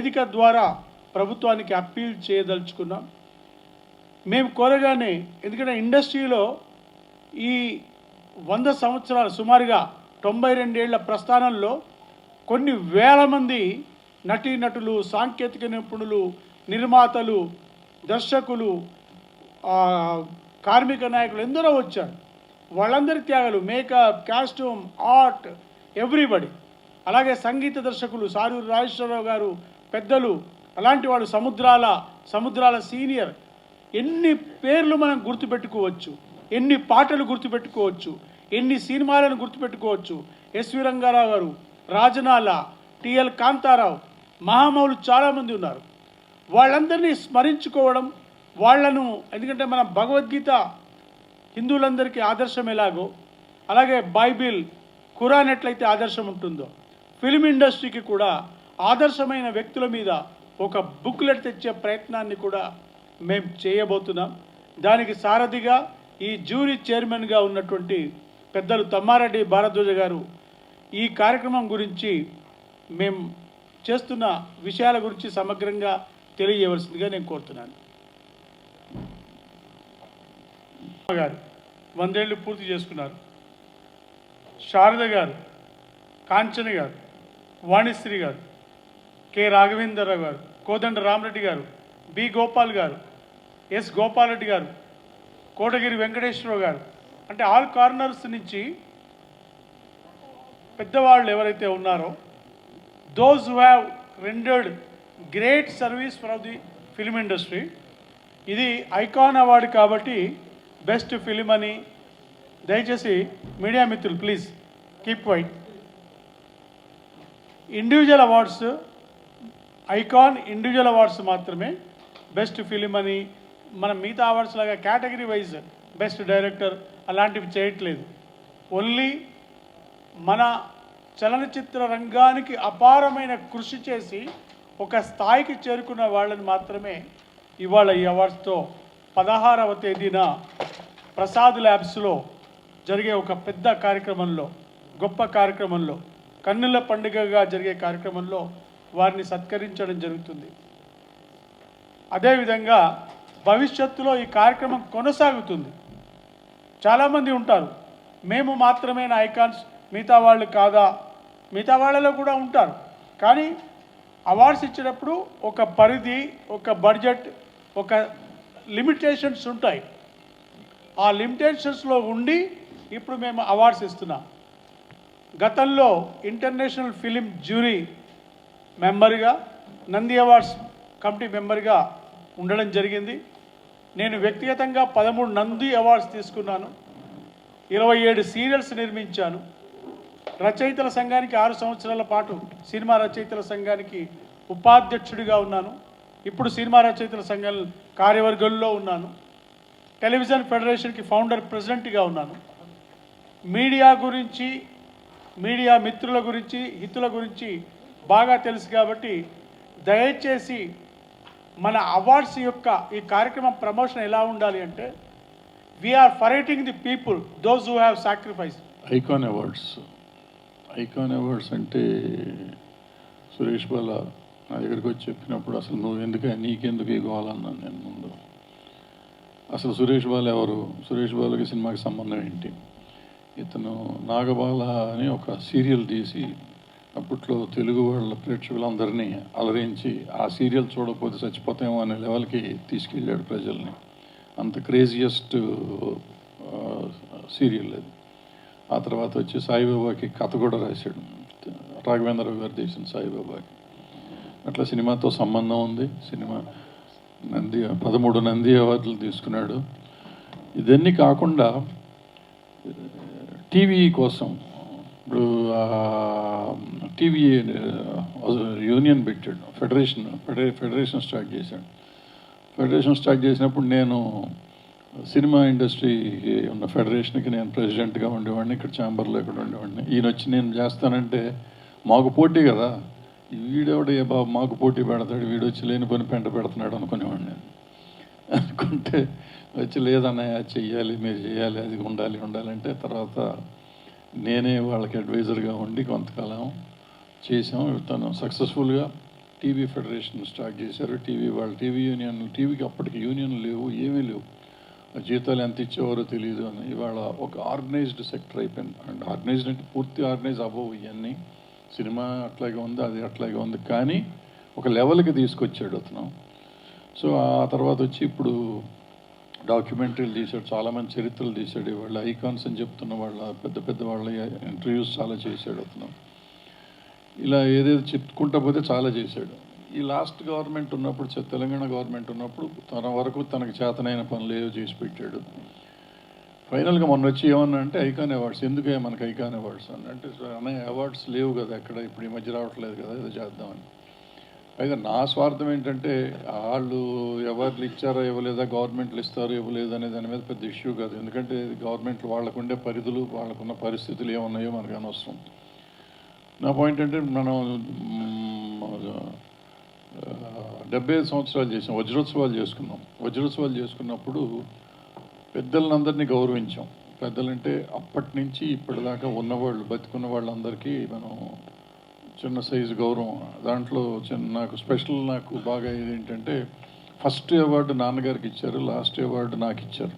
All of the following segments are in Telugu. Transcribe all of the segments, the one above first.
వేదిక ద్వారా ప్రభుత్వానికి అప్పీల్ చేయదలుచుకున్నాం. మేము కోరగానే, ఎందుకంటే ఇండస్ట్రీలో ఈ 100 సంవత్సరాలు సుమారుగా 92 ఏళ్ల ప్రస్థానంలో కొన్ని వేల మంది నటీనటులు, సాంకేతిక నిపుణులు, నిర్మాతలు, దర్శకులు, కార్మిక నాయకులు ఎందరో వచ్చారు. వాళ్ళందరి త్యాగాలు, మేకప్, కాస్ట్యూమ్, ఆర్ట్, ఎవ్రీబడి. అలాగే సంగీత దర్శకులు సారూరి రాజేశ్వరరావు గారు పెద్దలు, అలాంటి వాళ్ళు సముద్రాల సీనియర్. ఎన్ని పేర్లు మనం గుర్తుపెట్టుకోవచ్చు, ఎన్ని పాటలు గుర్తుపెట్టుకోవచ్చు, ఎన్ని సినిమాలను గుర్తుపెట్టుకోవచ్చు. ఎస్వి రంగారావు గారు, రాజనాల, టిఎల్ కాంతారావు, మహామౌలు చాలామంది ఉన్నారు. వాళ్ళందరినీ స్మరించుకోవడం, వాళ్లను, ఎందుకంటే మన భగవద్గీత హిందువులందరికీ ఆదర్శం ఎలాగో, అలాగే బైబిల్, ఖురాన్ ఎట్లయితే ఆదర్శం ఉంటుందో, ఫిల్మ్ ఇండస్ట్రీకి కూడా ఆదర్శమైన వ్యక్తుల మీద ఒక బుక్లెట్ తెచ్చే ప్రయత్నాన్ని కూడా మేము చేయబోతున్నాం. దానికి సారథిగా ఈ జ్యూరీ చైర్మన్గా ఉన్నటువంటి పెద్దలు తమ్మారెడ్డి భారద్వాజ గారు ఈ కార్యక్రమం గురించి, మేము చేస్తున్న విషయాల గురించి సమగ్రంగా తెలియజేయవలసిందిగా నేను కోరుతున్నాను. గారు 100 ఏళ్ళు పూర్తి చేసుకున్నారు. శారద గారు, కాంచన గారు, వాణిశ్రీ గారు, కె రాఘవేంద్రరావు గారు, కోదండ రామరెడ్డి గారు, బి గోపాల్ గారు, ఎస్ గోపాలరెడ్డి గారు, కోటగిరి వెంకటేశ్వరరావు గారు, అంటే ఆల్ కార్నర్స్ నుంచి పెద్దవాళ్ళు ఎవరైతే ఉన్నారో, those who have rendered great service for the film industry. ఇది ఐకాన్ అవార్డు కాబట్టి బెస్ట్ ఫిలిం అని, దయచేసి మీడియా మిత్రులు please keep quiet. Individual awards, icon individual awards మాత్రమే. బెస్ట్ ఫిలిం అని మన మిగతా అవార్డ్స్ లాగా కేటగిరీ వైజ్ బెస్ట్ డైరెక్టర్ అలాంటివి చేయట్లేదు. ఓన్లీ మన చలనచిత్ర రంగానికి అపారమైన కృషి చేసి ఒక స్థాయికి చేరుకున్న వాళ్ళని మాత్రమే ఇవాళ ఈ అవార్డ్స్తో 16వ తేదీన ప్రసాద్ ల్యాబ్స్లో జరిగే ఒక పెద్ద కార్యక్రమంలో, గొప్ప కార్యక్రమంలో, కన్నుల పండుగగా జరిగే కార్యక్రమంలో వారిని సత్కరించడం జరుగుతుంది. అదేవిధంగా భవిష్యత్తులో ఈ కార్యక్రమం కొనసాగుతుంది. చాలామంది ఉంటారు, మేము మాత్రమే ఐకాన్స్, మిగతా వాళ్ళు కాదా? మిగతా వాళ్ళలో కూడా ఉంటారు. కానీ అవార్డ్స్ ఇచ్చేటప్పుడు ఒక పరిధి, ఒక బడ్జెట్, ఒక లిమిటేషన్స్ ఉంటాయి. ఆ లిమిటేషన్స్లో ఉండి ఇప్పుడు మేము అవార్డ్స్ ఇస్తున్నాం. గతంలో ఇంటర్నేషనల్ ఫిలిం జ్యూరీ మెంబర్గా, నంది అవార్డ్స్ కమిటీ మెంబర్గా ఉండడం జరిగింది. నేను వ్యక్తిగతంగా 13 నంది అవార్డ్స్ తీసుకున్నాను, 27 సీరియల్స్ నిర్మించాను. రచయితల సంఘానికి 6 సంవత్సరాల పాటు సినిమా రచయితల సంఘానికి ఉపాధ్యక్షుడిగా ఉన్నాను. ఇప్పుడు సినిమా రచయితల సంఘం కార్యవర్గంలో ఉన్నాను. టెలివిజన్ ఫెడరేషన్కి ఫౌండర్ ప్రెసిడెంట్గా ఉన్నాను. మీడియా గురించి, మీడియా మిత్రుల గురించి, హితుల గురించి బాగా తెలుసు కాబట్టి దయచేసి మన అవార్డ్స్ యొక్క ఈ కార్యక్రమం ప్రమోషన్ ఎలా ఉండాలి అంటే, we're forgetting the people, those who have sacrifice. Icon awards అంటే సురేష్ బాల నా దగ్గరికి వచ్చి చెప్పినప్పుడు అసలు నీకెందుకు ఇవ్వాలన్నాను నేను ముందు. అసలు సురేష్ బాల ఎవరు, సురేష్ బాలకి సినిమాకి సంబంధం ఏంటి? ఇతను నాగబాల అని ఒక సీరియల్ తీసి అప్పట్లో తెలుగు వాళ్ళ ప్రేక్షకులందరినీ అలరించి ఆ సీరియల్ చూడకపోతే చచ్చిపోతామో అనే లెవెల్కి తీసుకెళ్ళాడు ప్రజల్ని. అంత క్రేజియస్ట్ సీరియల్ అది. ఆ తర్వాత వచ్చి సాయిబాబాకి కథ కూడా రాశాడు, రాఘవేంద్రరావు గారు తీసిన సాయిబాబాకి. అట్లా సినిమాతో సంబంధం ఉంది. సినిమా 13 నంది అవార్డులు తీసుకున్నాడు. ఇదన్నీ కాకుండా టీవీ కోసం ఇప్పుడు టీవీ యూనియన్ పెట్టాడు, ఫెడరేషన్ స్టార్ట్ చేశాడు. ఫెడరేషన్ స్టార్ట్ చేసినప్పుడు నేను సినిమా ఇండస్ట్రీ ఉన్న ఫెడరేషన్కి నేను ప్రెసిడెంట్గా ఉండేవాడిని, ఇక్కడ ఛాంబర్లో ఇక్కడ ఉండేవాడిని. ఈయన వచ్చి నేను చేస్తానంటే మాకు పోటీ కదా, వీడెవడ ఏ బాబు మాకు పోటీ పెడతాడు, వీడు వచ్చి లేని పని పెంట పెడుతున్నాడు అనుకునేవాడిని. అనుకుంటే వచ్చి లేదన్నయ్య చెయ్యాలి, మీరు చేయాలి, అది ఉండాలంటే తర్వాత నేనే వాళ్ళకి అడ్వైజర్గా ఉండి కొంతకాలం చేసాం. తను సక్సెస్ఫుల్గా టీవీ ఫెడరేషన్ స్టార్ట్ చేశారు. టీవీ యూనియన్, టీవీకి అప్పటికి యూనియన్ లేవు, ఏమీ లేవు. ఆ జీతాలు ఎంత ఇచ్చేవారో తెలియదు అని. ఇవాళ ఒక ఆర్గనైజ్డ్ సెక్టర్ అయిపోయింది. అండ్ ఆర్గనైజ్డ్ అంటే పూర్తి ఆర్గనైజ్ అవ్వవు ఇవన్నీ. సినిమా అట్లాగే ఉంది, అది అట్లాగే ఉంది, కానీ ఒక లెవెల్కి తీసుకొచ్చాడు అతను. సో ఆ తర్వాత వచ్చి ఇప్పుడు డాక్యుమెంటరీలు తీశాడు, చాలామంది చరిత్రలు తీశాడు. వాళ్ళ ఐకాన్స్ అని చెప్తున్న వాళ్ళ పెద్ద పెద్ద వాళ్ళ ఇంటర్వ్యూస్ చాలా చేశాడు అతను. ఇలా ఏదేదో చెప్పుకుంటా పోతే చాలా చేశాడు. ఈ లాస్ట్ గవర్నమెంట్ ఉన్నప్పుడు, తెలంగాణ గవర్నమెంట్ ఉన్నప్పుడు తన వరకు తనకు చేతనైన పనులు ఏవో చేసి పెట్టాడు. ఫైనల్గా మొన్న వచ్చి ఏమన్నా అంటే ఐకాన్ అవార్డ్స్, ఎందుకే మనకు ఐకాన్ అవార్డ్స్ అని అంటే, అనే అవార్డ్స్ లేవు కదా ఎక్కడ, ఇప్పుడు ఈ మధ్య రావట్లేదు కదా, ఏదో చేద్దామని. అయితే నా స్వార్థం ఏంటంటే, వాళ్ళు అవార్డులు ఇచ్చారో ఇవ్వలేదా, గవర్నమెంట్లు ఇస్తారో ఇవ్వలేదు అనే దాని మీద పెద్ద ఇష్యూ కాదు. ఎందుకంటే గవర్నమెంట్లు వాళ్ళకుండే పరిధులు, వాళ్ళకున్న పరిస్థితులు ఏమున్నాయో మనకు అనవసరం. నా పాయింట్ అంటే, మనం 75 సంవత్సరాలు చేసాం, వజ్రోత్సవాలు చేసుకున్నాం. వజ్రోత్సవాలు చేసుకున్నప్పుడు పెద్దలందరినీ గౌరవించాం. పెద్దలంటే అప్పటి నుంచి ఇప్పటిదాకా ఉన్నవాళ్ళు, బతికున్న వాళ్ళందరికీ మనం చిన్న సైజు గౌరవం. దాంట్లో నాకు బాగా ఏంటంటే, ఫస్ట్ అవార్డు నాన్నగారికి ఇచ్చారు, లాస్ట్ అవార్డు నాకు ఇచ్చారు.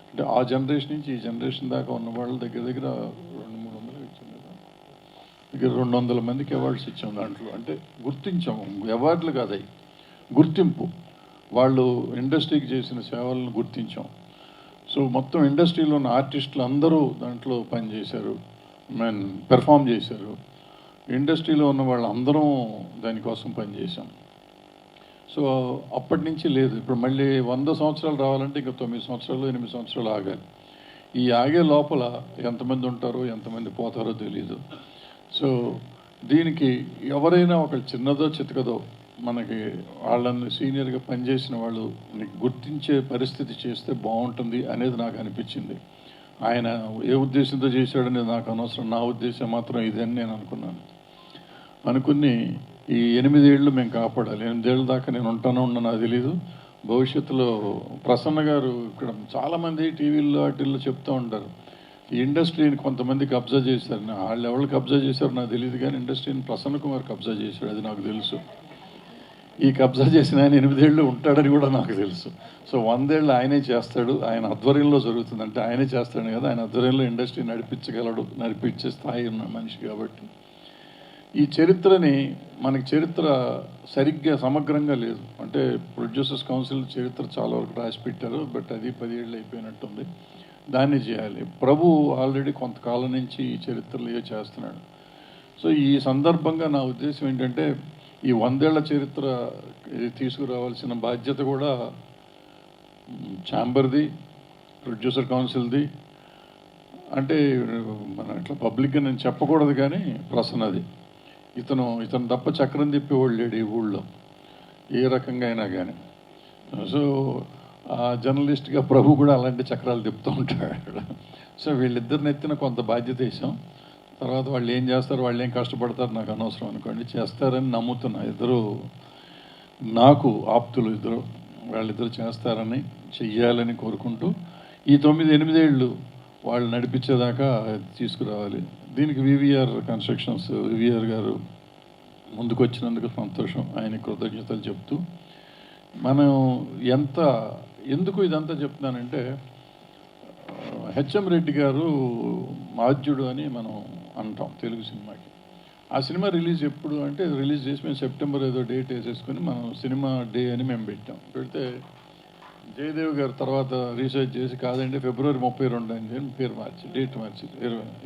అంటే ఆ జనరేషన్ నుంచి ఈ జనరేషన్ దాకా ఉన్న వాళ్ళ దగ్గర 200-300 ఇచ్చాం కదా, దగ్గర 200 మందికి అవార్డ్స్ ఇచ్చాం. దాంట్లో అంటే గుర్తించాము, అవార్డులు కాదు, గుర్తింపు. వాళ్ళు ఇండస్ట్రీకి చేసిన సేవలను గుర్తించాం. సో మొత్తం ఇండస్ట్రీలో ఉన్న ఆర్టిస్టులు అందరూ దాంట్లో పనిచేశారు, పెర్ఫామ్ చేశారు. ఇండస్ట్రీలో ఉన్న వాళ్ళందరం దానికోసం పనిచేశాం. సో అప్పటి నుంచి లేదు. ఇప్పుడు మళ్ళీ 100 సంవత్సరాలు రావాలంటే ఇంకా 9 సంవత్సరాలు 8 సంవత్సరాలు ఆగాలి. ఈ ఆగే లోపల ఎంతమంది ఉంటారో ఎంతమంది పోతారో తెలీదు. సో దీనికి ఎవరైనా ఒక చిన్నదో చితకదో మనకి వాళ్ళని సీనియర్గా పనిచేసిన వాళ్ళు గుర్తించే పరిస్థితి చేస్తే బాగుంటుంది అనేది నాకు అనిపించింది. ఆయన ఏ ఉద్దేశంతో చేశాడనేది నాకు అనవసరం, నా ఉద్దేశం మాత్రం ఇదని నేను అనుకుని ఈ 8 ఏళ్ళు మేము కాపాడాలి. 8 ఏళ్ళ దాకా నేను ఉంటానో నాకు తెలీదు. భవిష్యత్తులో ప్రసన్న గారు ఇక్కడ చాలామంది టీవీల్లో వాటిల్లో చెప్తూ ఉంటారు, ఈ ఇండస్ట్రీని కొంతమంది కబ్జా చేశారు. వాళ్ళు ఎవరు కబ్జా చేశారో నాకు తెలియదు, కానీ ఇండస్ట్రీని ప్రసన్న కుమార్ కబ్జా చేశాడు, అది నాకు తెలుసు. ఈ కబ్జా చేసిన ఆయన 8 ఏళ్ళు ఉంటాడని కూడా నాకు తెలుసు. సో 100 ఏళ్ళు ఆయనే చేస్తాడు, ఆయన ఆధ్వర్యంలో జరుగుతుంది. అంటే ఆయనే చేస్తాడు కదా, ఆయన ఆధ్వర్యంలో ఇండస్ట్రీ నడిపించే స్థాయి ఉన్న మనిషి. కాబట్టి ఈ చరిత్రని, మనకి చరిత్ర సరిగ్గా సమగ్రంగా లేదు. అంటే ప్రొడ్యూసర్స్ కౌన్సిల్ చరిత్ర చాలా వరకు రాసి పెట్టారు, బట్ అది 10 ఏళ్ళు అయిపోయినట్టుంది. దాన్ని చేయాలి. ప్రభు ఆల్రెడీ కొంతకాలం నుంచి ఈ చరిత్రలు చేస్తున్నాడు. సో ఈ సందర్భంగా నా ఉద్దేశం ఏంటంటే, ఈ 100 ఏళ్ల చరిత్ర తీసుకురావాల్సిన బాధ్యత కూడా ఛాంబర్ది, ప్రొడ్యూసర్ కౌన్సిల్ది. అంటే మన ఇట్లా పబ్లిక్గా నేను చెప్పకూడదు, కానీ ప్రసన్నది. ఇతను తప్ప చక్రం తిప్పేవాళ్ళు లేడు ఈ ఊళ్ళో, ఏ రకంగా అయినా కానీ. సో జర్నలిస్ట్గా ప్రభు కూడా అలాంటి చక్రాలు తిప్పుతూ ఉంటాడు. సో వీళ్ళిద్దరిని ఎత్తిన కొంత బాధ్యత వేసాం. తర్వాత వాళ్ళు ఏం చేస్తారు, వాళ్ళు ఏం కష్టపడతారు నాకు అనవసరం అనుకోండి, చేస్తారని నమ్ముతున్నా. ఇద్దరు నాకు ఆప్తులు, వాళ్ళిద్దరు చేస్తారని, చెయ్యాలని కోరుకుంటూ ఈ 9-8 ఏళ్ళు వాళ్ళు నడిపించేదాకా తీసుకురావాలి. దీనికి వివిఆర్ కన్స్ట్రక్షన్స్, వివిఆర్ గారు ముందుకు వచ్చినందుకు సంతోషం, ఆయన కృతజ్ఞతలు చెప్తూ, మనం ఎందుకు ఇదంతా చెప్తున్నానంటే, హెచ్ఎం రెడ్డి గారు ఆద్యుడు అని మనం అంటాం తెలుగు సినిమాకి. ఆ సినిమా రిలీజ్ ఎప్పుడు అంటే, రిలీజ్ చేసి మేము సెప్టెంబర్ ఏదో డేట్ వేసేసుకొని మనం సినిమా డే అని మేము పెట్టాం. పెడితే జయదేవ్ గారు తర్వాత రీసెర్చ్ చేసి, కాదండి ఫిబ్రవరి 32 అని చెప్పి పేరు మార్చి, డేట్ మార్చి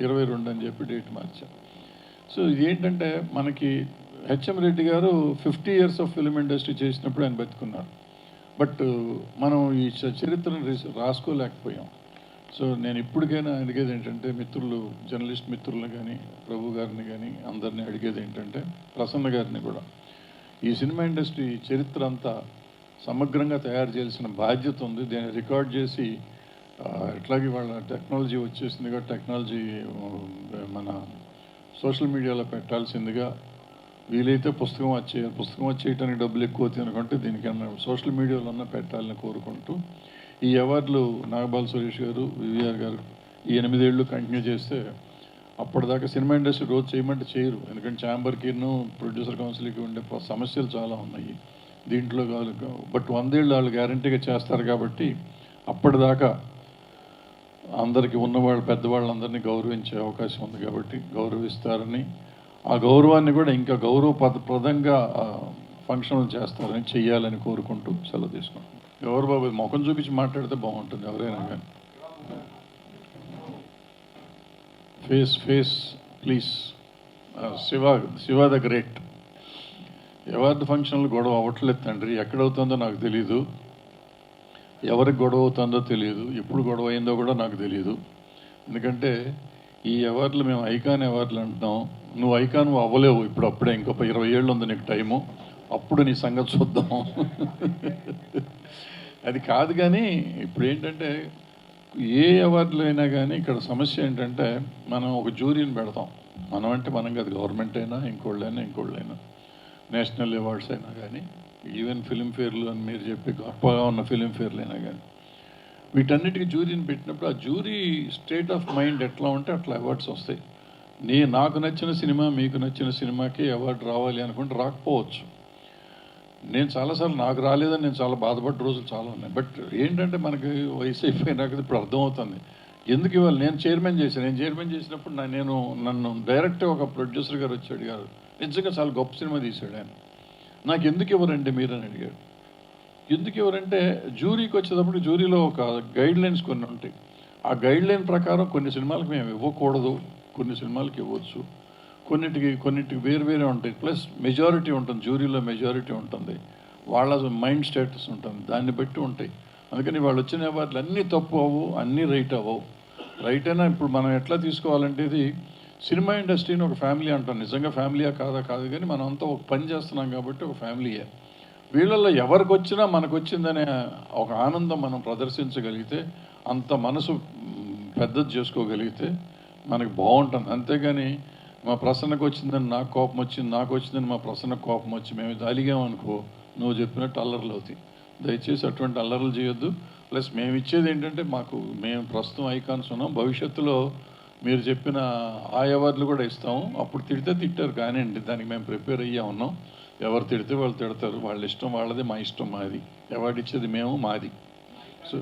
22 అని చెప్పి డేట్ మార్చాం. సో ఇదేంటంటే, మనకి హెచ్ఎం రెడ్డి గారు 50 years ఆఫ్ ఫిల్మ్ ఇండస్ట్రీ చేసినప్పుడు ఆయన బతుకున్నారు. బట్ మనం ఈ చరిత్రను రాసుకోలేకపోయాం. సో నేను ఇప్పటికైనా అడిగేది ఏంటంటే, జర్నలిస్ట్ మిత్రులను కానీ, ప్రభు గారిని కానీ అందరినీ అడిగేది ఏంటంటే, ప్రసన్న గారిని కూడా, ఈ సినిమా ఇండస్ట్రీ చరిత్ర అంతా సమగ్రంగా తయారు చేయాల్సిన బాధ్యత ఉంది. దీన్ని రికార్డ్ చేసి, ఎట్లాగే వాళ్ళ టెక్నాలజీ వచ్చేసిందిగా, టెక్నాలజీ మన సోషల్ మీడియాలో పెట్టాల్సిందిగా, వీలైతే పుస్తకం వచ్చేయటానికి డబ్బులు ఎక్కువ తినకుంటే దీనికన్నా సోషల్ మీడియాలో పెట్టాలని కోరుకుంటూ, ఈ అవార్డులు నాగబాల సురేష్ గారు, వివిఆర్ గారు ఈ 8 ఏళ్ళు కంటిన్యూ చేస్తే అప్పటిదాకా సినిమా ఇండస్ట్రీ రోజు చేయమంటే చేయరు, ఎందుకంటే ఛాంబర్కిను ప్రొడ్యూసర్ కౌన్సిల్కి ఉండే సమస్యలు చాలా ఉన్నాయి దీంట్లో. బట్ 100 ఏళ్ళు వాళ్ళు గ్యారంటీగా చేస్తారు కాబట్టి అప్పటిదాకా అందరికీ ఉన్నవాళ్ళు పెద్దవాళ్ళందరినీ గౌరవించే అవకాశం ఉంది కాబట్టి గౌరవిస్తారని, ఆ గౌరవాన్ని కూడా ఇంకా గౌరవప్రదంగా ఫంక్షన్లు చేస్తారని, చెయ్యాలని కోరుకుంటూ సెలవు తీసుకుంటాం. ఎవరు బాబు ముఖం చూపించి మాట్లాడితే బాగుంటుంది ఎవరైనా కానీ. Face please. Shiva the great. Award ఫంక్షన్లు గొడవ అవ్వట్లేదు తండ్రి, ఎక్కడవుతుందో నాకు తెలీదు, ఎవరికి గొడవ అవుతుందో తెలియదు, ఎప్పుడు గొడవ అయిందో కూడా నాకు తెలియదు. ఎందుకంటే ఈ అవార్డులు మేము ఐకాన్ అవార్డులు అంటున్నాం, నువ్వు ఐకాన్ అవ్వలేవు ఇప్పుడు, అప్పుడే ఇంకొక 20 ఏళ్ళు ఉంది నీకు టైము, అప్పుడు నీ సంగతి చూద్దాం. అది కాదు. కానీ ఇప్పుడు ఏంటంటే ఏ అవార్డులు అయినా కానీ ఇక్కడ సమస్య ఏంటంటే మనం ఒక జ్యూరీని పెడతాం. మనం అంటే మనం కాదు, గవర్నమెంట్ అయినా ఇంకోళ్ళైనా నేషనల్ అవార్డ్స్ అయినా కానీ, ఈవెన్ ఫిలింఫేర్లు అని మీరు చెప్పి గొప్పగా ఉన్న ఫిలింఫేర్లు అయినా కానీ, వీటన్నిటికీ జ్యూరీని పెట్టినప్పుడు ఆ జ్యూరీ స్టేట్ ఆఫ్ మైండ్ ఎట్లా ఉంటే అట్లా అవార్డ్స్ వస్తాయి. నాకు నచ్చిన సినిమా మీకు నచ్చిన సినిమాకి అవార్డు రావాలి అనుకుంటే రాకపోవచ్చు. నేను చాలాసార్లు నాకు రాలేదని నేను చాలా బాధపడ్డ రోజులు చాలా ఉన్నాయి. బట్ ఏంటంటే మనకి వయసు అయిపోయినాక ఇప్పుడు అర్థమవుతుంది ఎందుకు ఇవ్వాలి. నేను చైర్మన్ చేసినప్పుడు నన్ను డైరెక్ట్గా ఒక ప్రొడ్యూసర్ గారు వచ్చాడు గారు, నిజంగా చాలా గొప్ప సినిమా తీశాడు ఆయన, నాకు ఎందుకు ఇవ్వరండి మీరు అని అడిగాడు. ఎందుకు ఇవ్వరంటే జ్యూరీకి వచ్చేటప్పుడు జ్యూరీలో ఒక గైడ్ లైన్స్ కొన్ని ఉంటాయి. ఆ గైడ్ లైన్ ప్రకారం కొన్ని సినిమాలకు మేము ఇవ్వకూడదు, కొన్ని సినిమాలకి ఇవ్వచ్చు, కొన్నిటికి వేరే ఉంటాయి. ప్లస్ మెజారిటీ ఉంటుంది, జ్యూరీలో మెజారిటీ ఉంటుంది, వాళ్ళ మైండ్ స్టేటస్ ఉంటుంది, దాన్ని బట్టి ఉంటాయి. అందుకని వాళ్ళు వచ్చిన అవార్డులు అన్నీ తప్పు అవ్వవు, అన్నీ రైట్ అవ్వవు. రైట్ అయినా ఇప్పుడు మనం ఎట్లా తీసుకోవాలంటే ఇది సినిమా ఇండస్ట్రీని ఒక ఫ్యామిలీ అంటాం. నిజంగా ఫ్యామిలీయా కాదు కానీ మనం అంతా ఒక పని చేస్తున్నాం కాబట్టి ఒక ఫ్యామిలీయే. వీళ్ళల్లో ఎవరికి వచ్చినా మనకు వచ్చిందనే ఒక ఆనందం మనం ప్రదర్శించగలిగితే, అంత మనసు పెద్దది చేసుకోగలిగితే మనకి బాగుంటుంది. అంతేగాని మా ప్రసన్నకు వచ్చిందని నాకు కోపం వచ్చింది, నాకు వచ్చిందని మా ప్రసన్నకు కోపం వచ్చి మేము ఇది అలిగామనుకో, నువ్వు చెప్పినట్టు అల్లర్లు అవుతాయి. దయచేసి అటువంటి అల్లర్లు చేయొద్దు. ప్లస్ మేము ఇచ్చేది ఏంటంటే మేము ప్రస్తుతం ఐకాన్స్ ఉన్నాం, భవిష్యత్తులో మీరు చెప్పిన ఆ అవార్డులు కూడా ఇస్తాము. అప్పుడు తిట్టారు కానివ్వండి, దానికి మేము ప్రిపేర్ అయ్యా ఉన్నాం. ఎవరు తిడితే వాళ్ళు తిడతారు, వాళ్ళ ఇష్టం వాళ్ళది, మా ఇష్టం మాది. అవార్డు ఇచ్చేది మేము, మాది. సో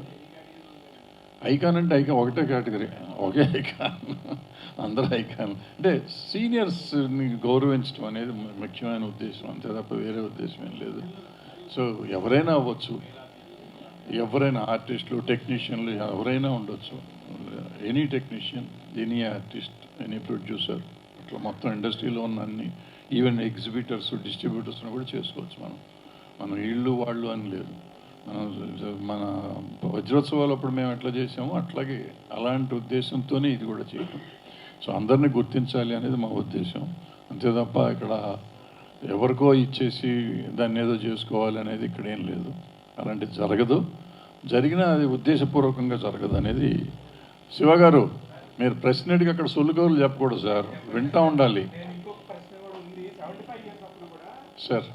ఐకాన్ అంటే ఒకటే కేటగిరీ, ఒకే ఐకాన్, అందరూ ఐకాన్. అంటే సీనియర్స్ని గౌరవించడం అనేది ముఖ్యమైన ఉద్దేశం, అంతే తప్ప వేరే ఉద్దేశం ఏం లేదు. సో ఎవరైనా అవ్వచ్చు, ఎవరైనా ఆర్టిస్టులు, టెక్నీషియన్లు ఎవరైనా ఉండొచ్చు. Any technician, any artist, any producer, అట్లా మొత్తం ఇండస్ట్రీలో ఉన్న అన్ని, ఈవెన్ ఎగ్జిబిటర్స్, డిస్ట్రిబ్యూటర్స్ని కూడా చేసుకోవచ్చు. మనం వీళ్ళు వాళ్ళు అని లేదు. మన వజ్రోత్సవాలు అప్పుడు మేము ఎట్లా చేసామో అట్లాగే అలాంటి ఉద్దేశంతోనే ఇది కూడా చేయటం. సో అందరినీ గుర్తించాలి అనేది మా ఉద్దేశం, అంతే తప్ప ఇక్కడ ఎవరికో ఇచ్చేసి దాన్ని ఏదో చేసుకోవాలి అనేది ఇక్కడ ఏం లేదు. అలాంటిది జరగదు, జరిగినా అది ఉద్దేశపూర్వకంగా జరగదు అనేది. శివ గారు, మీరు ప్రశ్న అడిగి అక్కడ సొల్లుగోలు చెప్పకూడదు సార్, వింటూ ఉండాలి సార్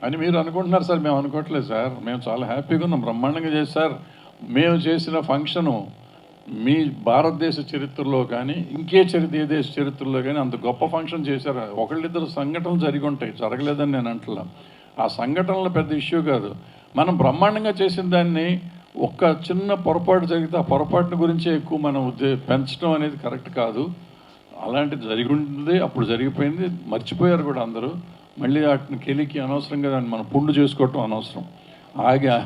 అని మీరు అనుకుంటున్నారు సార్. మేము అనుకోవట్లేదు సార్, మేము చాలా హ్యాపీగా ఉన్నాం, బ్రహ్మాండంగా చేసి సార్. మేము చేసిన ఫంక్షను మీ భారతదేశ చరిత్రలో కానీ ఏ దేశ చరిత్రలో కానీ అంత గొప్ప ఫంక్షన్ చేశారు. ఒకళ్ళిద్దరు సంఘటనలు జరిగి ఉంటాయి, జరగలేదని నేను అంటున్నా. ఆ సంఘటనలు పెద్ద ఇష్యూ కాదు. మనం బ్రహ్మాండంగా చేసిన దాన్ని ఒక్క చిన్న పొరపాటు జరిగితే ఆ పొరపాటుని గురించే ఎక్కువ మనం పెంచడం అనేది కరెక్ట్ కాదు. అలాంటిది జరిగి ఉంటుంది, అప్పుడు జరిగిపోయింది, మర్చిపోయారు కూడా అందరూ. మళ్ళీ వాటిని కెలికి అనవసరంగా దాన్ని మనం పుండు చేసుకోవటం అనవసరం.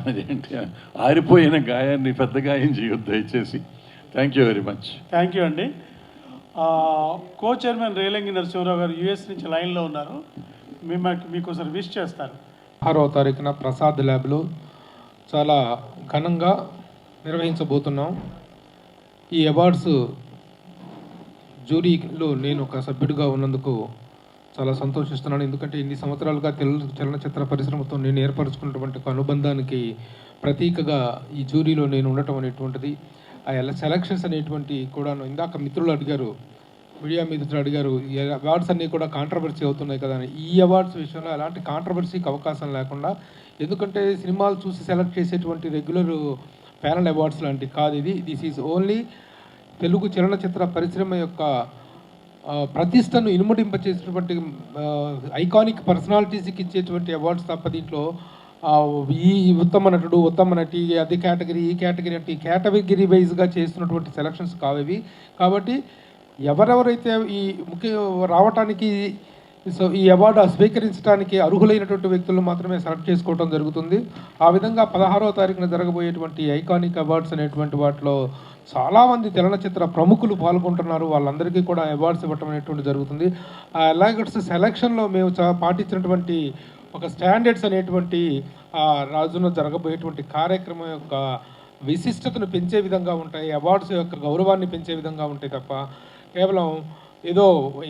అదేంటి ఆరిపోయిన గాయాన్ని పెద్ద గాయం చేయొద్దు దయచేసి. Thank you very much. Thank you అండి. కో చైర్మన్ రేలంగి నరసింహరావు గారు యుఎస్ నుంచి లైన్లో ఉన్నారు, మీకోసారి విష్ చేస్తారు. 6వ తారీఖున ప్రసాద్ ల్యాబ్లో చాలా ఘనంగా నిర్వహించబోతున్నాం. ఈ అవార్డ్స్ జ్యూరీలో నేను ఒక సభ్యుడిగా ఉన్నందుకు చాలా సంతోషిస్తున్నాను. ఎందుకంటే ఇన్ని సంవత్సరాలుగా తెలుగు చలనచిత్ర పరిశ్రమతో నేను ఏర్పరచుకున్నటువంటి ఒక అనుబంధానికి ప్రతీకగా ఈ జ్యూరీలో నేను ఉండటం అనేటువంటిది. ఆ సెలక్షన్స్ అనేటువంటి కూడాను ఇందాక మిత్రులు అడిగారు, మీడియా మిత్రులు అడిగారు, ఈ అవార్డ్స్ అన్నీ కూడా కాంట్రవర్సీ అవుతున్నాయి కదా అని. ఈ అవార్డ్స్ విషయంలో అలాంటి కాంట్రవర్సీకి అవకాశం లేకుండా, ఎందుకంటే సినిమాలు చూసి సెలెక్ట్ చేసేటువంటి రెగ్యులర్ ప్యానల్ అవార్డ్స్ లాంటివి కాదు ఇది. దిస్ ఈజ్ ఓన్లీ తెలుగు చలనచిత్ర పరిశ్రమ యొక్క ప్రతిష్టను ఇనుమడింపచేసినటువంటి ఐకానిక్ పర్సనాలిటీస్కి ఇచ్చేటువంటి అవార్డ్స్ తప్ప దీంట్లో ఈ ఉత్తమ నటుడు, ఉత్తమ నటి, అది కేటగిరీ, ఈ కేటగిరీ అంటే ఈ కేటగిరీ వైజ్గా చేస్తున్నటువంటి సెలక్షన్స్ కావేవి. కాబట్టి ఎవరెవరైతే ఈ ముఖ్య రావటానికి ఈ అవార్డు స్వీకరించడానికి అర్హులైనటువంటి వ్యక్తులను మాత్రమే సెలెక్ట్ చేసుకోవడం జరుగుతుంది. ఆ విధంగా 16వ తారీఖున జరగబోయేటువంటి ఐకానిక్ అవార్డ్స్ అనేటువంటి వాటిలో చాలామంది చలనచిత్ర ప్రముఖులు పాల్గొంటున్నారు. వాళ్ళందరికీ కూడా అవార్డ్స్ ఇవ్వటం అనేటువంటి జరుగుతుంది. ఆ అవార్డ్స్ సెలక్షన్లో మేము పాటించినటువంటి ఒక స్టాండర్డ్స్ అనేటువంటి రాజును జరగబోయేటువంటి కార్యక్రమం యొక్క విశిష్టతను పెంచే విధంగా ఉంటాయి, అవార్డ్స్ యొక్క గౌరవాన్ని పెంచే విధంగా ఉంటాయి తప్ప కేవలం ఏదో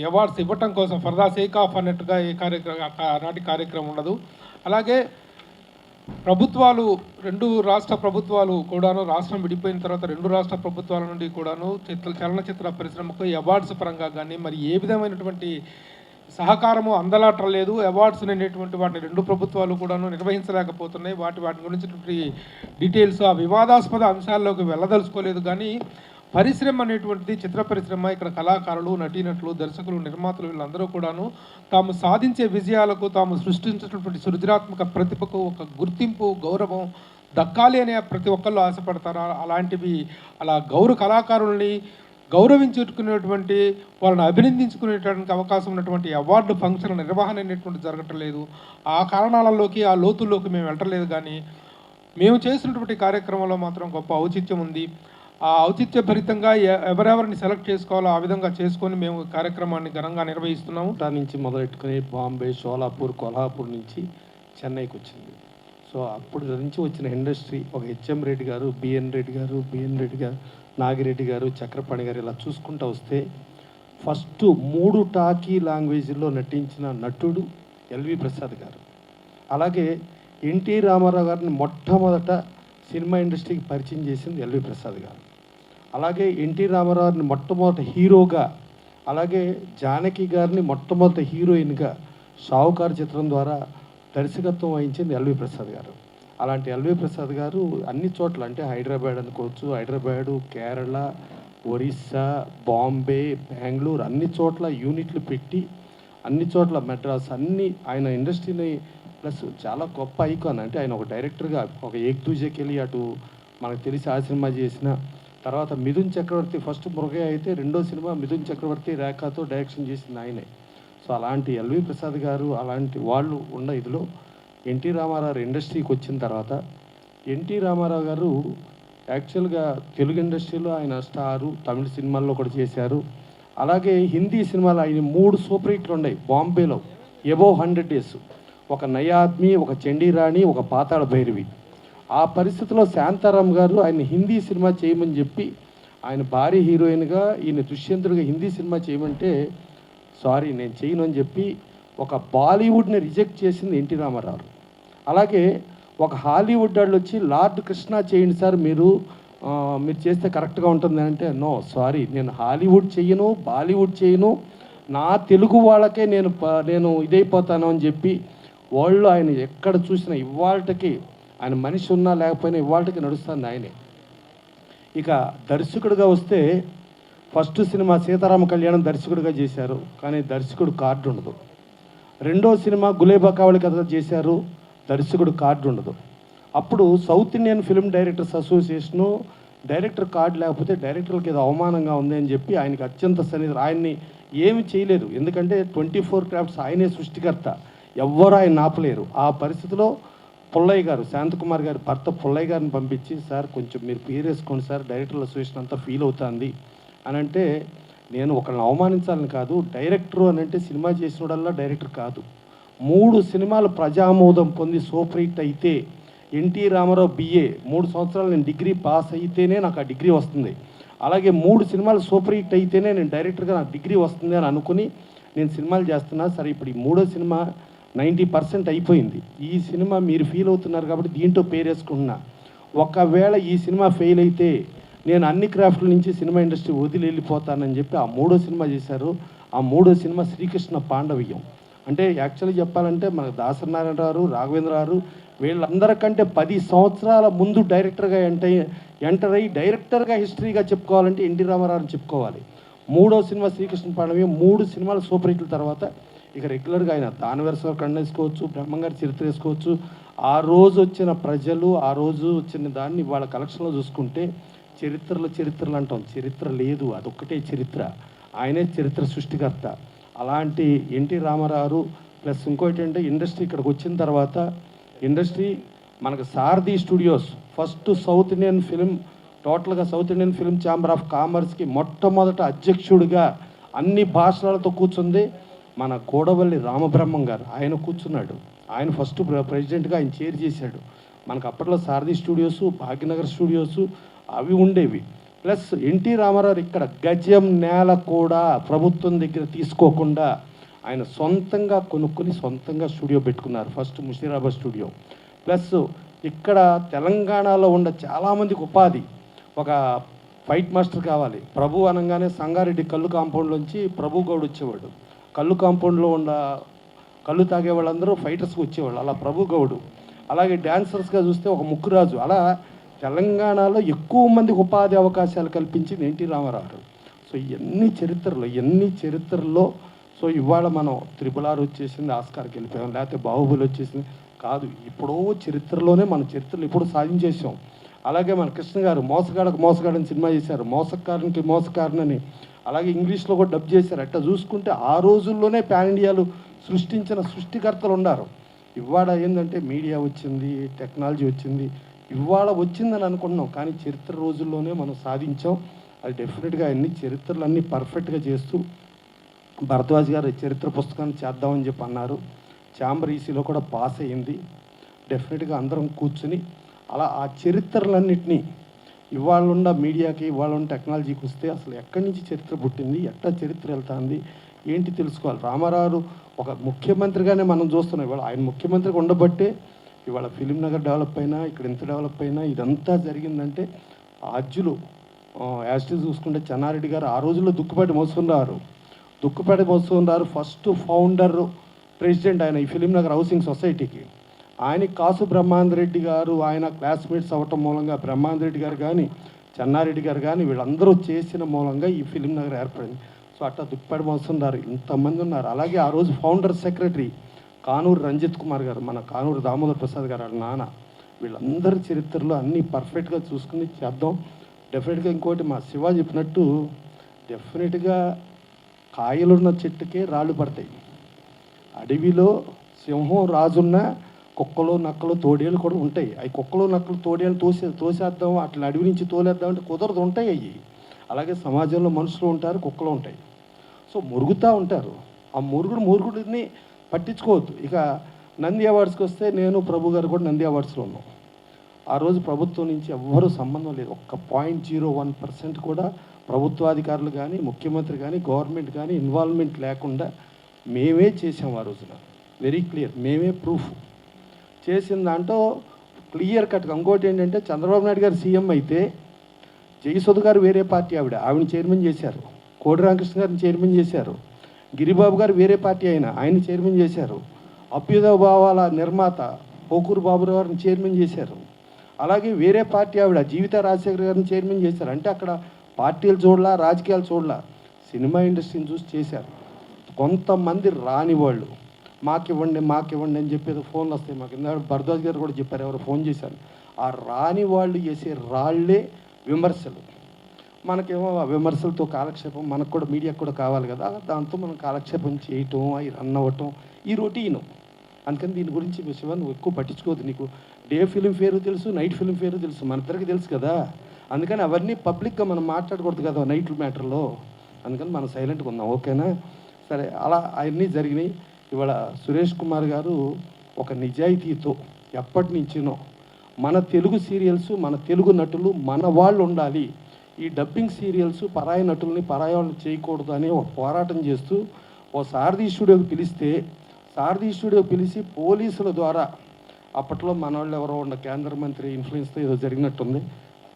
అవార్డ్స్ ఇవ్వటం కోసం ఫర్ ద సేక్ ఆఫ్ అన్నట్టుగా ఈ నాటి కార్యక్రమం ఉండదు. అలాగే ప్రభుత్వాలు, 2 రాష్ట్ర ప్రభుత్వాలు కూడాను, రాష్ట్రం విడిపోయిన తర్వాత 2 రాష్ట్ర ప్రభుత్వాల నుండి కూడాను చలనచిత్ర పరిశ్రమకు ఈ అవార్డ్స్ పరంగా కానీ మరి ఏ విధమైనటువంటి సహకారము అందలాటలేదు. అవార్డ్స్ అనేటువంటి వాటిని 2 ప్రభుత్వాలు కూడాను నిర్వహించలేకపోతున్నాయి. వాటి గురించి డీటెయిల్స్ ఆ వివాదాస్పద అంశాల్లోకి వెళ్ళదలుచుకోలేదు. కానీ పరిశ్రమ అనేటువంటిది, చిత్ర పరిశ్రమ, ఇక్కడ కళాకారులు, నటీనటులు, దర్శకులు, నిర్మాతలు వీళ్ళందరూ కూడాను తాము సాధించే విజయాలకు, తాము సృష్టించినటువంటి సృజనాత్మక ప్రతిభకు ఒక గుర్తింపు, గౌరవం దక్కాలి అనే ప్రతి ఒక్కళ్ళు ఆశపడతారు. అలాంటివి అలా కళాకారుల్ని గౌరవించుకునేటువంటి, వాళ్ళని అభినందించుకునేటువంటి అవకాశం ఉన్నటువంటి అవార్డు ఫంక్షన్ నిర్వహణ అనేటువంటి జరగటం లేదు. ఆ కారణాలలోకి, ఆ లోతుల్లోకి మేము వెళ్ళలేదు. కానీ మేము చేసినటువంటి కార్యక్రమంలో మాత్రం గొప్ప ఔచిత్యం ఉంది. ఆ ఔచిత్యభరితంగా ఎవరెవరిని సెలెక్ట్ చేసుకోవాలో ఆ విధంగా చేసుకొని మేము కార్యక్రమాన్ని ఘనంగా నిర్వహిస్తున్నాము. నుంచి మొదలెట్టుకుని బాంబే, షోలాపూర్, కొల్హాపూర్ నుంచి చెన్నైకి వచ్చింది. సో అప్పుడు నుంచి వచ్చిన ఇండస్ట్రీ ఒక హెచ్ఎం రెడ్డి గారు, బిఎన్ రెడ్డి గారు, నాగిరెడ్డి గారు, చక్రపాణి గారు ఇలా చూసుకుంటూ వస్తే ఫస్ట్ 3 టాకీ లాంగ్వేజ్లో నటించిన నటుడు ఎల్వి ప్రసాద్ గారు. అలాగే ఎన్టీ రామారావు గారిని మొట్టమొదట సినిమా ఇండస్ట్రీకి పరిచయం చేసింది ఎల్వి ప్రసాద్ గారు. అలాగే ఎన్టీ రామారావుని మొట్టమొదటి హీరోగా, అలాగే జానకి గారిని మొట్టమొదటి హీరోయిన్గా షావుకారు చిత్రం ద్వారా దర్శకత్వం వహించింది ఎల్వి ప్రసాద్ గారు. అలాంటి ఎల్వి ప్రసాద్ గారు అన్ని చోట్ల, అంటే హైదరాబాద్ అనుకోవచ్చు, హైదరాబాదు, కేరళ, ఒరిస్సా, బాంబే, బెంగళూరు అన్ని చోట్ల యూనిట్లు పెట్టి, అన్ని చోట్ల మెడ్రాస్, అన్ని ఆయన ఇండస్ట్రీని ప్లస్ చాలా గొప్ప ఐకాన్. అంటే ఆయన ఒక డైరెక్టర్గా ఒక ఏక్ దూజేకి వెళ్ళి అటు మనకు తెలిసి ఆ సినిమా చేసిన తర్వాత మిథున్ చక్రవర్తి ఫస్ట్ మురుగయ్య అయితే, 2వ సినిమా మిథున్ చక్రవర్తి రేఖతో డైరెక్షన్ చేసింది ఆయనే. సో అలాంటి ఎల్వి ప్రసాద్ గారు అలాంటి వాళ్ళు ఉన్న ఇదిలో ఎన్టీ రామారావు ఇండస్ట్రీకి వచ్చిన తర్వాత ఎన్టీ రామారావు గారు యాక్చువల్గా తెలుగు ఇండస్ట్రీలో ఆయన స్టారు, తమిళ సినిమాల్లో కూడా చేశారు. అలాగే హిందీ సినిమాలు ఆయన 3 సూపర్ హిట్లు ఉన్నాయి బాంబేలో, ఎబోవ్ 100 డేస్, ఒక నయా ఆద్మీ, ఒక చండీరాణి, ఒక పాతాళ భైరవి. ఆ పరిస్థితిలో శాంతారాం గారు ఆయన హిందీ సినిమా చేయమని చెప్పి, ఆయన భారీ హీరోయిన్గా ఈయన దుష్యంతుడిగా హిందీ సినిమా చేయమంటే సారీ నేను చేయను అని చెప్పి ఒక బాలీవుడ్ని రిజెక్ట్ చేసింది ఎన్టీ రామారావు. అలాగే ఒక హాలీవుడ్ వాళ్ళు వచ్చి లార్డ్ కృష్ణ చేయండి సార్ మీరు చేస్తే కరెక్ట్గా ఉంటుంది అంటే, నో సారీ నేను హాలీవుడ్ చేయను, బాలీవుడ్ చేయను, నా తెలుగు వాళ్ళకే నేను ఇదైపోతాను అని చెప్పి వాళ్ళు ఆయన ఎక్కడ చూసినా ఇవాళకి ఆయన మనిషి ఉన్నా లేకపోయినా ఇవాళకి నడుస్తుంది ఆయనే. ఇక దర్శకుడిగా వస్తే ఫస్ట్ సినిమా సీతారామ కళ్యాణం దర్శకుడిగా చేశారు, కానీ దర్శకుడు కార్డు ఉండదు. 2వ సినిమా గులేబా కావళి కథ చేశారు, దర్శకుడు కార్డు ఉండదు. అప్పుడు south Indian film directors association director card లేకపోతే డైరెక్టర్కి ఏదో అవమానంగా ఉంది అని చెప్పి ఆయనకి అత్యంత సన్నిధి, ఆయన్ని ఏమి చేయలేరు, ఎందుకంటే 24 క్రాఫ్ట్స్ ఆయనే సృష్టికర్త, ఎవ్వరూ ఆయన ఆపలేరు. ఆ పరిస్థితిలో పుల్లయ్య గారు, శాంతకుమార్ గారి భర్త పుల్లయ్య గారిని పంపించి, సార్ కొంచెం మీరు పేరేసుకోండి సార్, డైరెక్టర్ల అసోసియేషన్ అంతా ఫీల్ అవుతుంది అని అంటే, నేను ఒకళ్ళని అవమానించాలని కాదు, డైరెక్టరు అని అంటే సినిమా చేసినోడల్లా డైరెక్టర్ కాదు. 3 సినిమాలు ప్రజామోదం పొంది సూపర్ హిట్ అయితే, ఎన్టీ రామారావు BA 3 సంవత్సరాలు నేను డిగ్రీ పాస్ అయితేనే నాకు ఆ డిగ్రీ వస్తుంది. అలాగే 3 సినిమాలు సూపర్ హిట్ అయితేనే నేను డైరెక్టర్గా నాకు డిగ్రీ వస్తుంది అని అనుకుని నేను సినిమాలు చేస్తున్నా. సరే ఇప్పుడు ఈ 3వ సినిమా 90% అయిపోయింది, ఈ సినిమా మీరు ఫీల్ అవుతున్నారు కాబట్టి దీంట్లో పేరేసుకుంటున్నా. ఒకవేళ ఈ సినిమా ఫెయిల్ అయితే నేను అన్ని క్రాఫ్ట్ల నుంచి సినిమా ఇండస్ట్రీ వదిలి వెళ్ళిపోతానని చెప్పి ఆ 3వ సినిమా చేశారు. ఆ 3వ సినిమా శ్రీకృష్ణ పాండవీయం. అంటే యాక్చువల్లీ చెప్పాలంటే మన దాసనారాయణ గారు, రాఘవేంద్ర గారు వీళ్ళందరికంటే 10 సంవత్సరాల ముందు డైరెక్టర్గా ఎంటర్ అయ్యి డైరెక్టర్గా హిస్టరీగా చెప్పుకోవాలంటే ఎన్టీ రామారావుని చెప్పుకోవాలి. 3వ సినిమా శ్రీకృష్ణ పాండవి 3 సినిమాలు సూపర్ హిట్ల తర్వాత ఇక రెగ్యులర్గా ఆయన దానవరస కన్న వేసుకోవచ్చు, బ్రహ్మంగారి చరిత్ర వేసుకోవచ్చు. ఆ రోజు వచ్చిన ప్రజలు, ఆ రోజు వచ్చిన దాన్ని వాళ్ళ కలెక్షన్లో చూసుకుంటే చరిత్రలు అంటాం, చరిత్ర లేదు, అదొక్కటే చరిత్ర. ఆయనే చరిత్ర సృష్టికర్త. అలాంటి ఎన్టీ రామారావు ప్లస్ ఇంకోటి అంటే ఇండస్ట్రీ ఇక్కడికి వచ్చిన తర్వాత ఇండస్ట్రీ మనకు Sarathi studios first South Indian film, టోటల్గా South Indian film chamber of కామర్స్కి మొట్టమొదట అధ్యక్షుడిగా అన్ని భాషలతో కూర్చుంది మన కోడవల్లి రామబ్రహ్మం గారు. ఆయన కూర్చున్నాడు, ఆయన ఫస్ట్ ప్రెసిడెంట్గా ఆయన చైర్ చేశాడు. మనకు అప్పట్లో సారథి స్టూడియోస్, భాగ్యనగర్ స్టూడియోస్ అవి ఉండేవి. ప్లస్ ఎన్టీ రామారావు ఇక్కడ గజం నేల కూడా ప్రభుత్వం దగ్గర తీసుకోకుండా ఆయన సొంతంగా కొనుక్కొని సొంతంగా స్టూడియో పెట్టుకున్నారు, ఫస్ట్ ముషీరాబాద్ స్టూడియో. ప్లస్ ఇక్కడ తెలంగాణలో ఉన్న చాలామందికి ఉపాధి, ఒక ఫైట్ మాస్టర్ కావాలి, ప్రభు అనగానే సంగారెడ్డి కళ్ళు కాంపౌండ్లోంచి ప్రభు గౌడ్ వచ్చేవాడు. కళ్ళు కాంపౌండ్లో ఉన్న కళ్ళు తాగే వాళ్ళందరూ ఫైటర్స్కి వచ్చేవాళ్ళు, అలా ప్రభు గౌడు. అలాగే డ్యాన్సర్స్గా చూస్తే ఒక ముక్కురాజు. అలా తెలంగాణలో ఎక్కువ మందికి ఉపాధి అవకాశాలు కల్పించింది ఎన్టీ రామారావు. సో ఎన్ని చరిత్రల్లో సో ఇవాళ మనం RRR వచ్చేసింది, ఆస్కార్కి వెళ్ళిపోయాం, లేకపోతే బాహుబలి వచ్చేసింది కాదు, ఇప్పుడో చరిత్రలోనే మన చరిత్రలు ఇప్పుడు సాధించేసాం. అలాగే మన కృష్ణ గారు మోసగాడని సినిమా చేశారు, మోసకారునికి మోసకారునని. అలాగే ఇంగ్లీష్లో కూడా డబ్ చేశారు. అట్లా చూసుకుంటే ఆ రోజుల్లోనే పాన్ ఇండియాలు సృష్టించిన సృష్టికర్తలు ఉన్నారు. ఇవాళ ఏంటంటే మీడియా వచ్చింది, టెక్నాలజీ వచ్చింది, ఇవాళ వచ్చిందని అనుకున్నాం, కానీ చరిత్ర రోజుల్లోనే మనం సాధించాం. అది డెఫినెట్గా అన్ని చరిత్రలన్నీ పర్ఫెక్ట్గా చేస్తూ భరద్వాజ్ గారు చరిత్ర పుస్తకాన్ని చేద్దామని చెప్పి అన్నారు. ఛాంబర్ ఈసీలో కూడా పాస్ అయ్యింది. డెఫినెట్గా అందరం కూర్చుని అలా ఆ చరిత్రలన్నింటినీ ఇవాళ ఉన్న మీడియాకి, ఇవాళ ఉన్న టెక్నాలజీకి వస్తే అసలు ఎక్కడి నుంచి చరిత్ర పుట్టింది, ఎట్లా చరిత్ర వెళ్తుంది ఏంటి తెలుసుకోవాలి. రామారావు ఒక ముఖ్యమంత్రిగానే మనం చూస్తున్నాం. ఇవాళ ఆయన ముఖ్యమంత్రిగా ఉండబట్టే ఇవాళ ఫిలిం నగర్ డెవలప్ అయినా, ఇక్కడ ఎంత డెవలప్ అయినా, ఇదంతా జరిగిందంటే ఆద్యులు యాస్టిస్ చూసుకుంటే చెన్నారెడ్డి గారు ఆ రోజుల్లో దుక్కుపాటి మోసుకున్నారు. ఫస్ట్ ఫౌండర్ ప్రెసిడెంట్ ఆయన ఈ ఫిలిం నగర్ హౌసింగ్ సొసైటీకి. ఆయనకి కాసు బ్రహ్మాందరెడ్డి గారు ఆయన క్లాస్మేట్స్ అవ్వటం మూలంగా బ్రహ్మాందరెడ్డి గారు కానీ చెన్నారెడ్డి గారు కానీ వీళ్ళందరూ చేసిన మూలంగా ఈ ఫిలిం నగర్ ఏర్పడింది. సో అట్లా దుక్కుపాటి మోస్తున్నారు, ఇంతమంది ఉన్నారు. అలాగే ఆ రోజు ఫౌండర్ సెక్రటరీ కానూరు రంజిత్ కుమార్ గారు, మన కానూరు దామోదర్ ప్రసాద్ గారు వాళ్ళ నాన్న. వీళ్ళందరి చరిత్రలో అన్నీ పర్ఫెక్ట్గా చూసుకుని చేద్దాం. డెఫినెట్గా ఇంకోటి మా శివ చెప్పినట్టు డెఫినెట్గా కాయలున్న చెట్టుకే రాళ్ళు పడతాయి. అడవిలో సింహం రాజున్న కుక్కలు నక్కలు తోడేళ్ళు కూడా ఉంటాయి. అవి కుక్కలు నక్కలు తోడేళ్ళు తోసేద్దాం, అట్లా అడవి నుంచి తోలేద్దాం అంటే కుదరదు, ఉంటాయి అవి. అలాగే సమాజంలో మనుషులు ఉంటారు, కుక్కలు ఉంటాయి. సో మురుగుతూ ఉంటారు. ఆ మురుగుడిని పట్టించుకోవద్దు. ఇక నంది అవార్డ్స్కి వస్తే నేను ప్రభు గారు కూడా నంది అవార్డ్స్లో ఉన్నాం. ఆ రోజు ప్రభుత్వం నుంచి ఎవ్వరూ సంబంధం లేదు, ఒక్క 0.01% కూడా ప్రభుత్వాధికారులు కానీ ముఖ్యమంత్రి కానీ గవర్నమెంట్ కానీ ఇన్వాల్వ్మెంట్ లేకుండా మేమే చేసాం. ఆ రోజున వెరీ క్లియర్, మేమే ప్రూఫ్ చేసిన దాంట్లో క్లియర్ కట్గా. ఇంకోటి ఏంటంటే చంద్రబాబు నాయుడు గారు సీఎం అయితే జయసుధ గారు వేరే పార్టీ, ఆవిడని చైర్మన్ చేశారు. కోడి రామకృష్ణ గారిని చైర్మన్ చేశారు. గిరిబాబు గారు వేరే పార్టీ ఆయన చైర్మన్ చేశారు. అభ్యుదయ భావాల నిర్మాత పోకూరు బాబురావు గారిని చైర్మన్ చేశారు. అలాగే వేరే పార్టీ జీవిత రాజశేఖర్ గారిని చైర్మన్ చేశారు. అంటే అక్కడ పార్టీలు చూడలా, రాజకీయాలు చూడలా, సినిమా ఇండస్ట్రీని చూసి చేశారు. కొంతమంది రాని వాళ్ళు మాకివ్వండి అని చెప్పేది ఫోన్లు వస్తాయి మాకు. ఇందాక భరద్వాజ్ గారు కూడా చెప్పారు, ఎవరు ఫోన్ చేశారు. ఆ రాని వాళ్ళు చేసే రాళ్లే విమర్శలు. మనకేమో ఆ విమర్శలతో కాలక్షేపం, మనకు కూడా మీడియాకు కూడా కావాలి కదా, దాంతో మనం కాలక్షేపం చేయటం, అవి రన్ అవ్వటం, ఈ రొటీను. అందుకని దీని గురించి శివ నువ్వు ఎక్కువ పట్టించుకోవద్దు. నీకు డే ఫిలిం ఫేరు తెలుసు, నైట్ ఫిలిం ఫేరు తెలుసు, మన ఇద్దరికి తెలుసు కదా. అందుకని అవన్నీ పబ్లిక్గా మనం మాట్లాడకూడదు కదా నైట్ మ్యాటర్లో. అందుకని మనం సైలెంట్గా ఉందాం, ఓకేనా? సరే, అలా అవన్నీ జరిగినాయి. ఇవాళ సురేష్ కుమార్ గారు ఒక నిజాయితీతో ఎప్పటి నుంచినో మన తెలుగు సీరియల్స్, మన తెలుగు నటులు మన వాళ్ళు ఉండాలి, ఈ డబ్బింగ్ సీరియల్స్ పరాయి నటుల్ని పరాయి వాళ్ళని చేయకూడదు అని ఒక పోరాటం చేస్తూ ఓ సారథి స్టూడియోకి పిలిచి పోలీసుల ద్వారా, అప్పట్లో మన వాళ్ళు ఎవరో ఉన్న కేంద్ర మంత్రి ఇన్ఫ్లుయెన్స్తో ఏదో జరిగినట్టుంది,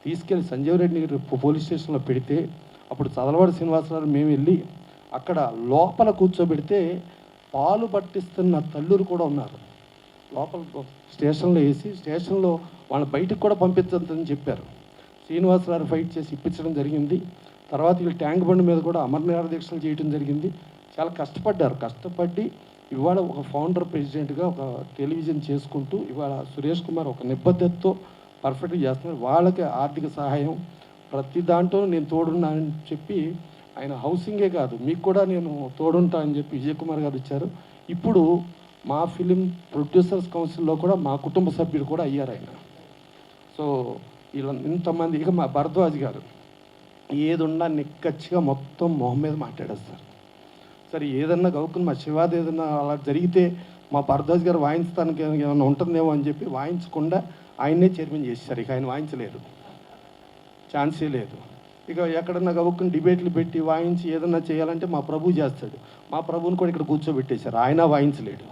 తీసుకెళ్ళి సంజీవ్ రెడ్డి పోలీస్ స్టేషన్లో పెడితే అప్పుడు చదలవాడి శ్రీనివాసరావు మేము వెళ్ళి అక్కడ లోపల కూర్చోబెడితే పాలు పట్టిస్తున్న తల్లులు కూడా ఉన్నారు. లోపల స్టేషన్లో వేసి స్టేషన్లో వాళ్ళ బయటకు కూడా పంపించద్దని చెప్పారు. శ్రీనివాసరావు ఫైట్ చేసి ఇప్పించడం జరిగింది. తర్వాత వీళ్ళు ట్యాంక్ బండ్ మీద కూడా అమరనిరాహార దీక్షలు చేయడం జరిగింది. చాలా కష్టపడ్డారు. కష్టపడి ఇవాళ ఒక ఫౌండర్ ప్రెసిడెంట్గా ఒక టెలివిజన్ చేసుకుంటూ ఇవాళ సురేష్ కుమార్ ఒక నిబద్ధతతో పర్ఫెక్ట్గా చేస్తున్నారు. వాళ్ళకి ఆర్థిక సహాయం ప్రతి దాంట్లో నేను తోడున్నానని చెప్పి ఆయన హౌసింగే కాదు మీకు కూడా నేను తోడుంటా అని చెప్పి విజయ్ కుమార్ గారు ఇచ్చారు. ఇప్పుడు మా ఫిలిం ప్రొడ్యూసర్స్ కౌన్సిల్లో కూడా మా కుటుంబ సభ్యులు కూడా అయ్యారు ఆయన. సో ఇలా ఇంతమంది, ఇక మా భరద్వాజ్ గారు ఏది ఉన్నా నిక్కచ్చిగా మొత్తం మొహం మీద మాట్లాడేస్తారు. సరే ఏదన్నా గౌకుని మా శివాది ఏదన్నా అలా జరిగితే మా భరద్వాజ్ గారు వాయించడానికి ఏమైనా ఉంటుందేమో అని చెప్పి వాయించకుండా ఆయన్నే చైర్మన్ చేశారు. ఇక ఆయన వాయించలేరు, ఛాన్సే లేదు. ఇక ఎక్కడన్నా గౌకుని డిబేట్లు పెట్టి వాయించి ఏదన్నా చేయాలంటే మా ప్రభు చేస్తాడు. మా ప్రభుని కూడా ఇక్కడ కూర్చోబెట్టేశారు, ఆయన వాయించలేడు.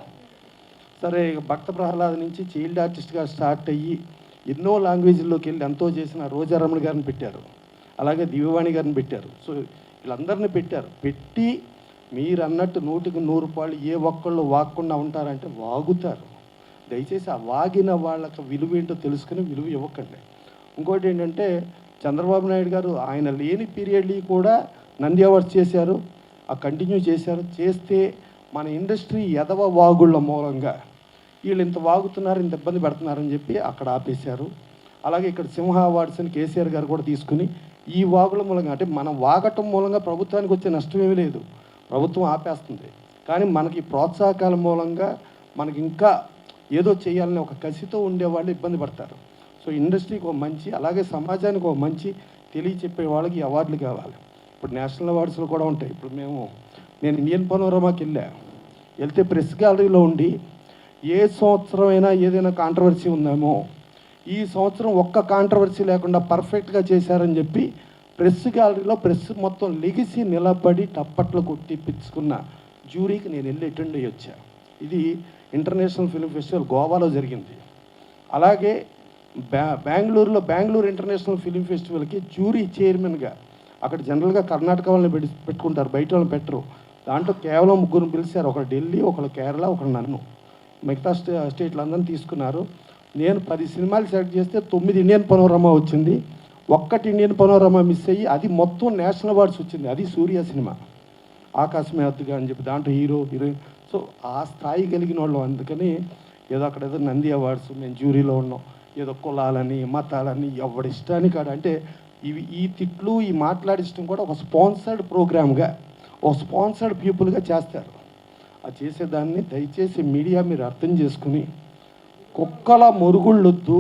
సరే ఇక భక్త ప్రహ్లాద నుంచి చైల్డ్ ఆర్టిస్ట్గా స్టార్ట్ అయ్యి ఎన్నో లాంగ్వేజ్ల్లోకి వెళ్ళి ఎంతో చేసిన రోజారమణ గారిని పెట్టారు, అలాగే దివ్యవాణి గారిని పెట్టారు. సో వీళ్ళందరినీ పెట్టారు. పెట్టి మీరు అన్నట్టు 100కి 100 రూపాయలు ఏ ఒక్కళ్ళు వాగకుండా ఉంటారంటే వాగుతారు. దయచేసి ఆ వాగిన వాళ్ళకి విలువ ఏంటో తెలుసుకుని విలువ ఇవ్వకండి. ఇంకోటి ఏంటంటే చంద్రబాబు నాయుడు గారు ఆయన లేని పీరియడ్లీ కూడా నంది అవార్డ్స్ చేశారు, ఆ కంటిన్యూ చేశారు. చేస్తే మన ఇండస్ట్రీ ఎదవ వాగుళ్ళ మూలంగా వీళ్ళు ఇంత వాగుతున్నారు, ఇంత ఇబ్బంది పెడుతున్నారని చెప్పి అక్కడ ఆపేశారు. అలాగే ఇక్కడ సింహ అవార్డ్స్ అని కేసీఆర్ గారు కూడా తీసుకుని ఈ వాగుల మూలంగా, అంటే మనం వాగటం మూలంగా ప్రభుత్వానికి వచ్చే నష్టం ఏమీ లేదు, ప్రభుత్వం ఆపేస్తుంది. కానీ మనకి ప్రోత్సాహకాల మూలంగా మనకి ఇంకా ఏదో చేయాలని ఒక కసితో ఉండేవాళ్ళు ఇబ్బంది పడతారు. సో ఇండస్ట్రీకి ఒక మంచి, అలాగే సమాజానికి ఒక మంచి తెలియచెప్పే వాళ్ళకి ఈ అవార్డులు కావాలి. ఇప్పుడు నేషనల్ అవార్డ్స్లో కూడా ఉంటాయి. ఇప్పుడు నేను ఇండియన్ పనోరమాకి వెళ్తే ప్రెస్ గ్యాలరీలో ఉండి ఏ సంవత్సరం అయినా ఏదైనా కాంట్రవర్సీ ఉందేమో, ఈ సంవత్సరం ఒక్క కాంట్రవర్సీ లేకుండా పర్ఫెక్ట్గా చేశారని చెప్పి ప్రెస్ గ్యాలరీలో ప్రెస్ మొత్తం లెగిసి నిలబడి టప్పట్లు కొట్టి పిచ్చుకున్న జ్యూరీకి నేను వెళ్ళి అటెండ్ అయ్యి వచ్చా. ఇది ఇంటర్నేషనల్ ఫిల్మ్ ఫెస్టివల్ గోవాలో జరిగింది. అలాగే బెంగళూరులో బెంగళూరు ఇంటర్నేషనల్ ఫిల్మ్ ఫెస్టివల్కి జ్యూరీ చైర్మన్గా, అక్కడ జనరల్గా కర్ణాటక వాళ్ళని పెట్టుకుంటారు, బయట వాళ్ళని పెట్టరు. దాంట్లో కేవలం 3 పిలిచారు, ఒకరు ఢిల్లీ, ఒకరు కేరళ, ఒకరు నన్ను. మిగతా స్టేట్లందరినీ తీసుకున్నారు. నేను 10 సినిమాలు సెలెక్ట్ చేస్తే 9 ఇండియన్ పనోరమా వచ్చింది, 1 ఇండియన్ పనోరమా మిస్ అయ్యి అది మొత్తం నేషనల్ అవార్డ్స్ వచ్చింది. అది సూర్య సినిమా, ఆకాశమే హద్దుగా అని చెప్పి దాంట్లో హీరో హీరోయిన్. సో ఆ స్థాయి కలిగిన వాళ్ళు. అందుకని ఏదో అక్కడ ఏదో నంది అవార్డ్స్ మేము జ్యూరీలో ఉన్నాం, ఏదో కులాలని మతాలని ఎవడి ఇష్టాన్ని కాదు. అంటే ఈ తిట్లు ఈ మాట్లాడించడం కూడా ఒక స్పాన్సర్డ్ ప్రోగ్రామ్గా, ఒక స్పాన్సర్డ్ పీపుల్గా చేస్తారు. ఆ చేసేదాన్ని దయచేసి మీడియా మీరు అర్థం చేసుకుని కుక్కల మొరుగుళ్ళొద్దు,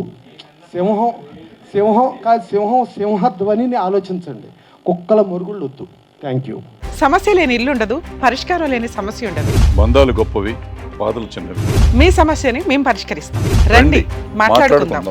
సింహధ్వనిని ఆలోచించండి, కుక్కల మొరుగుళ్ళొద్దు. Thank you. సమస్య లేని ఇల్లు ఉండదు, పరిష్కారం లేని సమస్య ఉండదు. బంధాలు గొప్పవి, బాధలు చిన్నవి. మీ సమస్యని మేము పరిష్కరిస్తాం. రండి, మాట్లాడుకుందాం.